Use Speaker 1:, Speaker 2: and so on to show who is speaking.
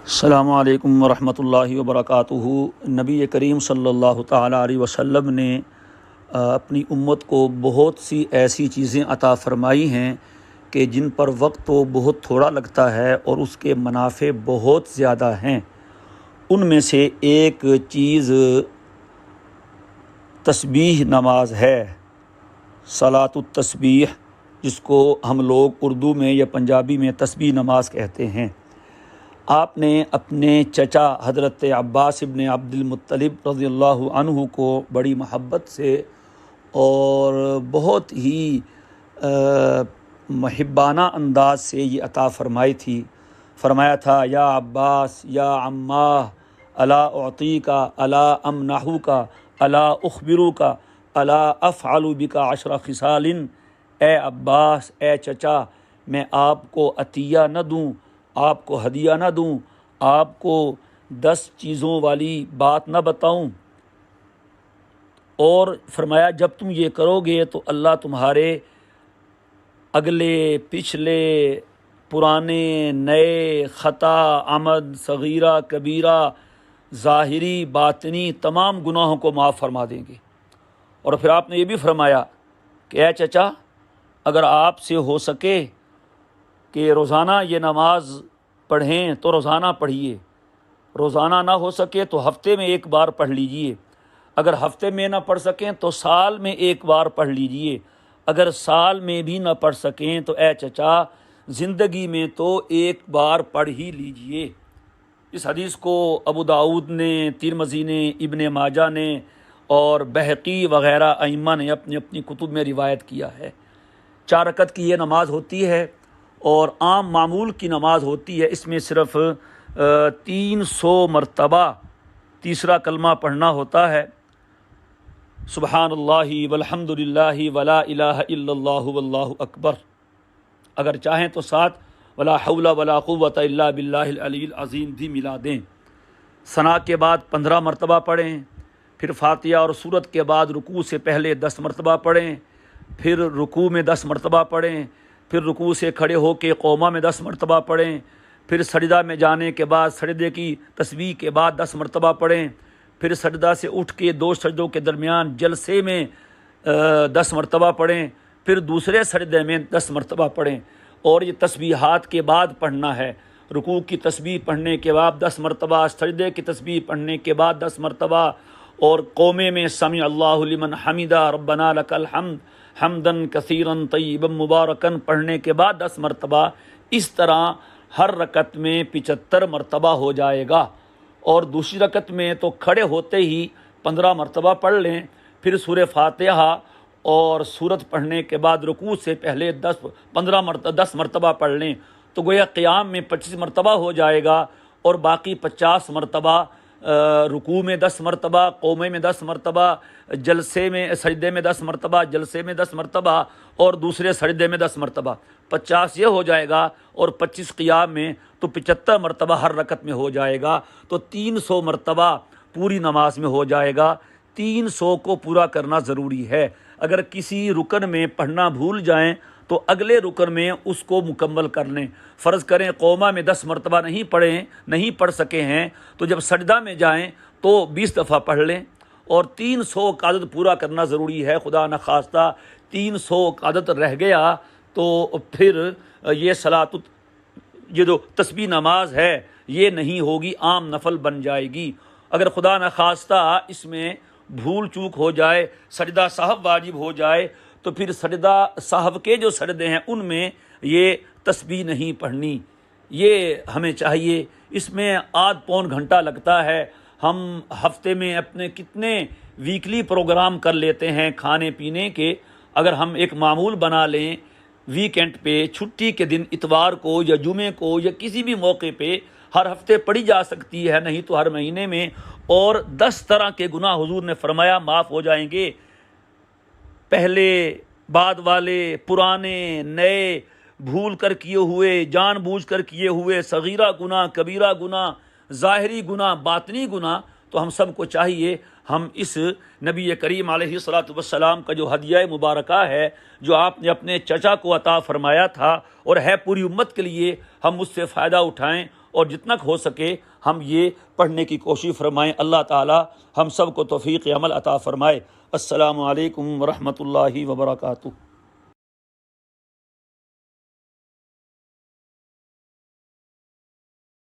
Speaker 1: السلام علیکم ورحمۃ اللہ وبرکاتہ۔ نبی کریم صلی اللہ تعالیٰ علیہ وسلم نے اپنی امت کو بہت سی ایسی چیزیں عطا فرمائی ہیں کہ جن پر وقت تو بہت تھوڑا لگتا ہے اور اس کے منافع بہت زیادہ ہیں۔ ان میں سے ایک چیز تسبیح نماز ہے، صلاۃ التسبیح، جس کو ہم لوگ اردو میں یا پنجابی میں تسبیح نماز کہتے ہیں۔ آپ نے اپنے چچا حضرت عباس ابن عبد المطلب رضی اللہ عنہ کو بڑی محبت سے اور بہت ہی محبانہ انداز سے یہ عطا فرمائی تھی۔ فرمایا تھا، یا عباس یا عماہ الا اعطیک الا امنحک الا اخبرک الا افعل بک 10 خصال، اے عباس، اے چچا، میں آپ کو عطیہ نہ دوں، آپ کو ہدیہ نہ دوں، آپ کو 10 چیزوں والی بات نہ بتاؤں؟ اور فرمایا جب تم یہ کرو گے تو اللہ تمہارے اگلے پچھلے پرانے نئے خطا عمد صغیرہ کبیرہ ظاہری باطنی تمام گناہوں کو معاف فرما دیں گے۔ اور پھر آپ نے یہ بھی فرمایا کہ اے چچا، اگر آپ سے ہو سکے کہ روزانہ یہ نماز پڑھیں تو روزانہ پڑھیے، روزانہ نہ ہو سکے تو ہفتے میں ایک بار پڑھ لیجئے، اگر ہفتے میں نہ پڑھ سکیں تو سال میں ایک بار پڑھ لیجئے، اگر سال میں بھی نہ پڑھ سکیں تو اے چچا زندگی میں تو ایک بار پڑھ ہی لیجئے۔ اس حدیث کو ابو داؤد نے، ترمذی نے، ابن ماجہ نے اور بہقی وغیرہ ائمہ نے اپنی اپنی کتب میں روایت کیا ہے۔ 4 رکعت کی یہ نماز ہوتی ہے اور عام معمول کی نماز ہوتی ہے۔ اس میں صرف 300 مرتبہ تیسرا کلمہ پڑھنا ہوتا ہے، سبحان اللہ والحمد للہ ولا الہ الا اللہ واللہ اکبر۔ اگر چاہیں تو ساتھ ولا حول ولا قوت الا باللہ العلی العظیم بھی ملا دیں۔ ثنا کے بعد 15 مرتبہ پڑھیں، پھر فاتحہ اور سورت کے بعد رکوع سے پہلے 10 مرتبہ پڑھیں، پھر رکوع میں 10 مرتبہ پڑھیں، پھر رکوع سے کھڑے ہو کے قومہ میں 10 مرتبہ پڑھیں، پھر سجدہ میں جانے کے بعد سجدے کی تسبیح کے بعد 10 مرتبہ پڑھیں، پھر سجدہ سے اٹھ کے 2 سجدوں کے درمیان جلسے میں 10 مرتبہ پڑھیں، پھر دوسرے سجدے میں 10 مرتبہ پڑھیں۔ اور یہ تسبیحات کے بعد پڑھنا ہے، رکوع کی تسبیح پڑھنے کے بعد 10 مرتبہ، سجدے کی تسبیح پڑھنے کے بعد 10 مرتبہ، اور قومے میں سمع اللہ لمن حمدہ ربنا لک الحمد حمدا کثیرا طیبا مبارکا پڑھنے کے بعد 10 مرتبہ۔ اس طرح ہر رکعت میں 75 مرتبہ ہو جائے گا۔ اور دوسری رکعت میں تو کھڑے ہوتے ہی 15 مرتبہ پڑھ لیں، پھر سورہ فاتحہ اور سورت پڑھنے کے بعد رکوع سے پہلے 10 مرتبہ پڑھ لیں، تو گویا قیام میں 25 مرتبہ ہو جائے گا، اور باقی 50 مرتبہ رکوع میں 10 مرتبہ، قومے میں 10 مرتبہ، جلسے میں سجدے میں 10 مرتبہ، جلسے میں 10 مرتبہ، اور دوسرے سجدے میں 10 مرتبہ، 50 یہ ہو جائے گا، اور 25 قیام میں تو 75 مرتبہ ہر رکعت میں ہو جائے گا، تو 300 مرتبہ پوری نماز میں ہو جائے گا۔ 300 کو پورا کرنا ضروری ہے۔ اگر کسی رکن میں پڑھنا بھول جائیں تو اگلے رکن میں اس کو مکمل کر لیں۔ فرض کریں قومہ میں 10 مرتبہ نہیں پڑھ سکے ہیں، تو جب سجدہ میں جائیں تو 20 دفعہ پڑھ لیں، اور 300 کا عدد پورا کرنا ضروری ہے۔ خدا نخواستہ 300 کا عدد رہ گیا تو پھر یہ جو تسبیح نماز ہے یہ نہیں ہوگی، عام نفل بن جائے گی۔ اگر خدا نخواستہ اس میں بھول چوک ہو جائے، سجدہ سہو واجب ہو جائے، تو پھر سجدہ سہو کے جو سجدے ہیں ان میں یہ تسبیح نہیں پڑھنی۔ یہ ہمیں چاہیے۔ اس میں آدھ پون گھنٹہ لگتا ہے۔ ہم ہفتے میں اپنے کتنے ویکلی پروگرام کر لیتے ہیں کھانے پینے کے، اگر ہم ایک معمول بنا لیں ویکینڈ پہ، چھٹی کے دن، اتوار کو یا جمعے کو یا کسی بھی موقع پہ ہر ہفتے پڑھی جا سکتی ہے، نہیں تو ہر مہینے میں، اور 10 طرح کے گناہ حضور نے فرمایا معاف ہو جائیں گے، پہلے بعد والے، پرانے نئے، بھول کر کیے ہوئے، جان بوجھ کر کیے ہوئے، صغیرہ گناہ، کبیرہ گناہ، ظاہری گناہ، باطنی گناہ۔ تو ہم سب کو چاہیے ہم اس نبی کریم علیہ الصلاۃ والسلام کا جو ہدیہ مبارکہ ہے، جو آپ نے اپنے چچا کو عطا فرمایا تھا اور ہے پوری امت کے لیے، ہم اس سے فائدہ اٹھائیں اور جتنا ہو سکے ہم یہ پڑھنے کی کوشش فرمائیں۔ اللہ تعالی ہم سب کو توفیق عمل عطا فرمائے۔ السلام علیکم ورحمۃ اللہ وبرکاتہ۔